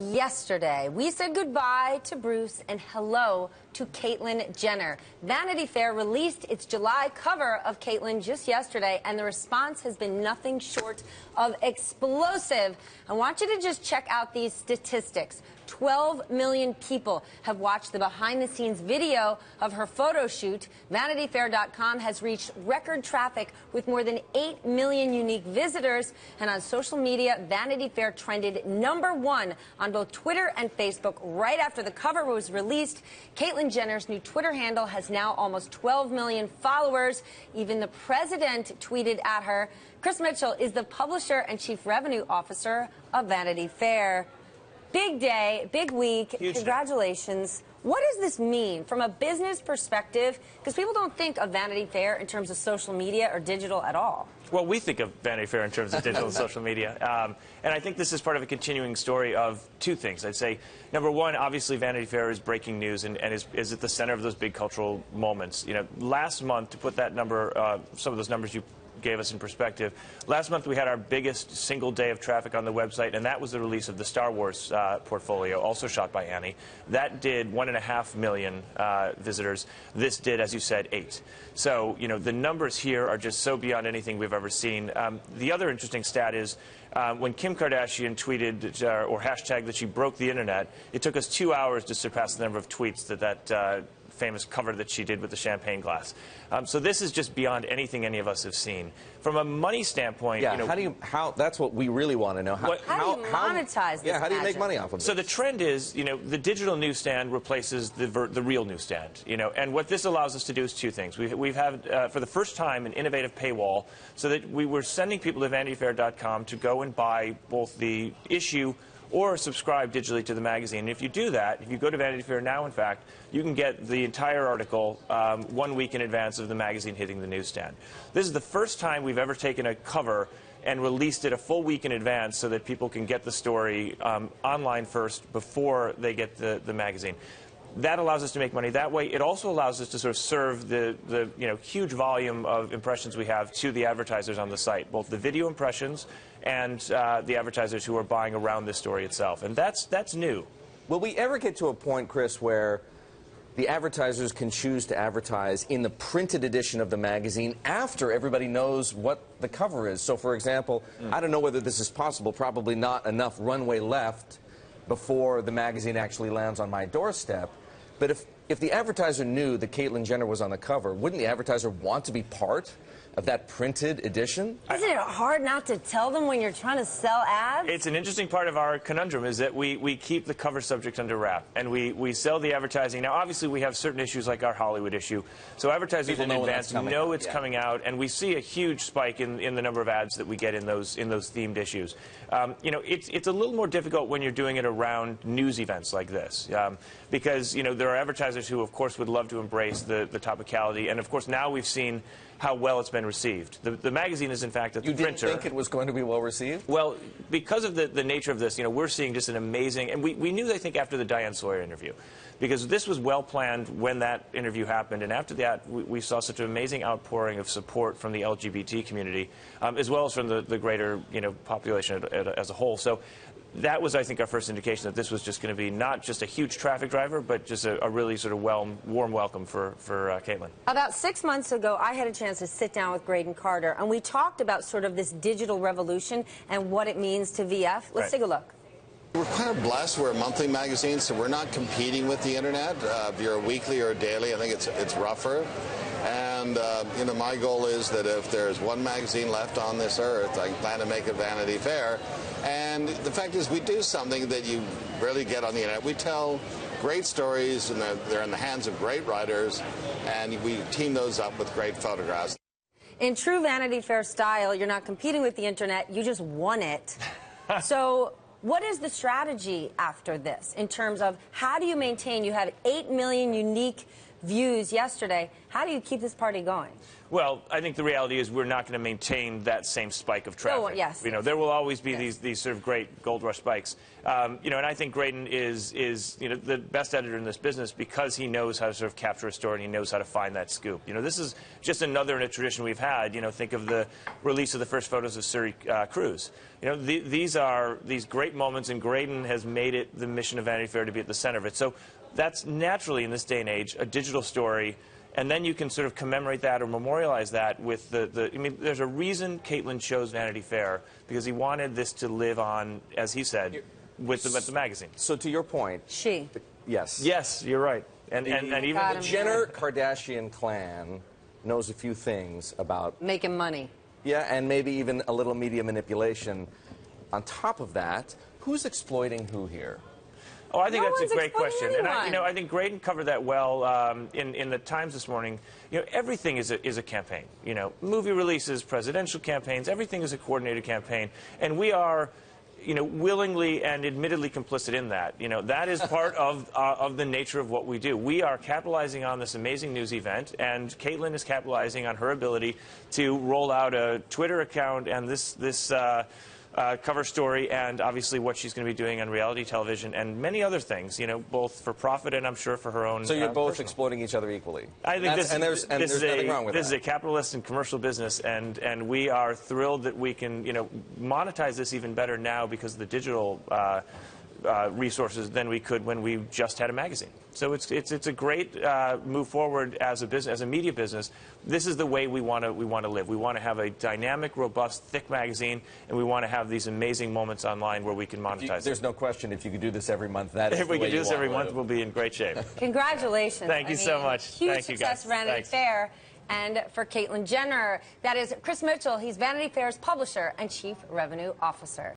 Yesterday, we said goodbye to Bruce and hello to Caitlyn Jenner. Vanity Fair released its July cover of Caitlyn just yesterday, and the response has been nothing short of explosive. I want you to just check out these statistics. 12 million people have watched the behind-the-scenes video of her photo shoot. VanityFair.com has reached record traffic with more than 8 million unique visitors. And on social media, Vanity Fair trended #1 on both Twitter and Facebook right after the cover was released. Caitlyn Jenner's new Twitter handle has now almost 12 million followers. Even the president tweeted at her. Chris Mitchell is the publisher and chief revenue officer of Vanity Fair. Big day, big week. Huge Congratulations. What does this mean from a business perspective? Because people don't think of Vanity Fair in terms of social media or digital at all. Well, we think of Vanity Fair in terms of digital and social media. And I think this is part of a continuing story of two things. I'd say, number one, obviously Vanity Fair is breaking news and is at the center of those big cultural moments. You know, last month, to put that number, some of those numbers you gave us in perspective, last month we had our biggest single day of traffic on the website, and that was the release of the Star Wars portfolio, also shot by Annie. That did 1.5 million visitors. This did, as you said, 8. So, you know, the numbers here are just so beyond anything we've ever seen. The other interesting stat is when Kim Kardashian tweeted or hashtagged that she broke the internet, it took us 2 hours to surpass the number of tweets that famous cover that she did with the champagne glass. So this is just beyond anything any of us have seen. From a money standpoint, yeah, you know, how that's what we really want to know. How do you monetize this? Yeah, how do you make money off of it? So the trend is, you know, the digital newsstand replaces the real newsstand, you know, and what this allows us to do is two things. We've had, for the first time, an innovative paywall so that we were sending people to VanityFair.com to go and buy both the issue or subscribe digitally to the magazine. And if you do that, if you go to Vanity Fair now, in fact, you can get the entire article 1 week in advance of the magazine hitting the newsstand. This is the first time we've ever taken a cover and released it a full week in advance so that people can get the story online first before they get the magazine. That allows us to make money that way. It also allows us to sort of serve the you know, huge volume of impressions we have to the advertisers on the site, both the video impressions and the advertisers who are buying around this story itself. And that's new. Will we ever get to a point, Chris, where the advertisers can choose to advertise in the printed edition of the magazine after everybody knows what the cover is? So, for example, I don't know whether this is possible, probably not enough runway left before the magazine actually lands on my doorstep. But if the advertiser knew that Caitlyn Jenner was on the cover, wouldn't the advertiser want to be part of that printed edition? Isn't it hard not to tell them when you're trying to sell ads? It's an interesting part of our conundrum is that we keep the cover subject under wrap, and we sell the advertising. Now, obviously, we have certain issues like our Hollywood issue, so advertisers in advance know it's coming out, and we see a huge spike in the number of ads that we get in those themed issues. You know, it's a little more difficult when you're doing it around news events like this, because, you know, there are advertisers who, of course, would love to embrace the topicality, and, of course, now we've seen how well it's been received. The magazine is, in fact, at the printer. You didn't think it was going to be well received? Well, because of the nature of this, you know, we're seeing just an amazing, and we knew, I think, after the Diane Sawyer interview, because this was well planned when that interview happened, and after that, we saw such an amazing outpouring of support from the LGBT community, as well as from the greater, you know, population as a whole. So that was, I think, our first indication that this was just going to be not just a huge traffic driver, but just a really sort of warm welcome for Caitlyn. About 6 months ago, I had a chance to sit down with Graydon Carter, and we talked about sort of this digital revolution and what it means to VF. Let's take a look. We're kind of blessed. We're a monthly magazine, so we're not competing with the internet. If you're a weekly or a daily, I think it's rougher. And you know, my goal is that if there's one magazine left on this earth, I plan to make it Vanity Fair. And the fact is, we do something that you rarely get on the internet. We tell great stories, and they're in the hands of great writers, and we team those up with great photographs. In true Vanity Fair style, you're not competing with the internet, you just won it. So what is the strategy after this in terms of how do you maintain? You had 8 million unique views yesterday. How do you keep this party going? Well, I think the reality is we're not going to maintain that same spike of traffic. Oh, yes. There will always be these sort of great gold rush spikes. And I think Graydon is the best editor in this business because he knows how to sort of capture a story and he knows how to find that scoop. This is just another in a tradition we've had. Think of the release of the first photos of Suri Cruz. These are these great moments, and Graydon has made it the mission of Vanity Fair to be at the center of it. So that's naturally, in this day and age, a digital story. And then you can sort of commemorate that or memorialize that with there's a reason Caitlyn chose Vanity Fair, because he wanted this to live on, as he said, with the magazine. So to your point... She. Yes. Yes, you're right. And even the Jenner-Kardashian clan knows a few things about... Making money. Yeah, and maybe even a little media manipulation. On top of that, who's exploiting who here? Oh, I think that's a great question. Anyone. And I think Graydon covered that well in the Times this morning. Everything is a campaign. Movie releases, presidential campaigns, everything is a coordinated campaign. And we are, willingly and admittedly complicit in that. That is part of the nature of what we do. We are capitalizing on this amazing news event, and Caitlyn is capitalizing on her ability to roll out a Twitter account and this cover story, and obviously what she's going to be doing on reality television and many other things, both for profit and I'm sure for her own. So you're both personal. Exploiting each other equally. I think there's nothing wrong with that. This is a capitalist and commercial business, and we are thrilled that we can monetize this even better now because of the digital resources than we could when we just had a magazine. So it's a great move forward as a business, as a media business. This is the way we want to live. We want to have a dynamic, robust, thick magazine, and we want to have these amazing moments online where we can monetize. There's no question. If you could do this every month, that is if we could do this every month, we'll be in great shape. Congratulations! Thank you so much. Huge Thank you, success, guys. Vanity Fair. And for Caitlyn Jenner, that is Chris Mitchell. He's Vanity Fair's publisher and chief revenue officer.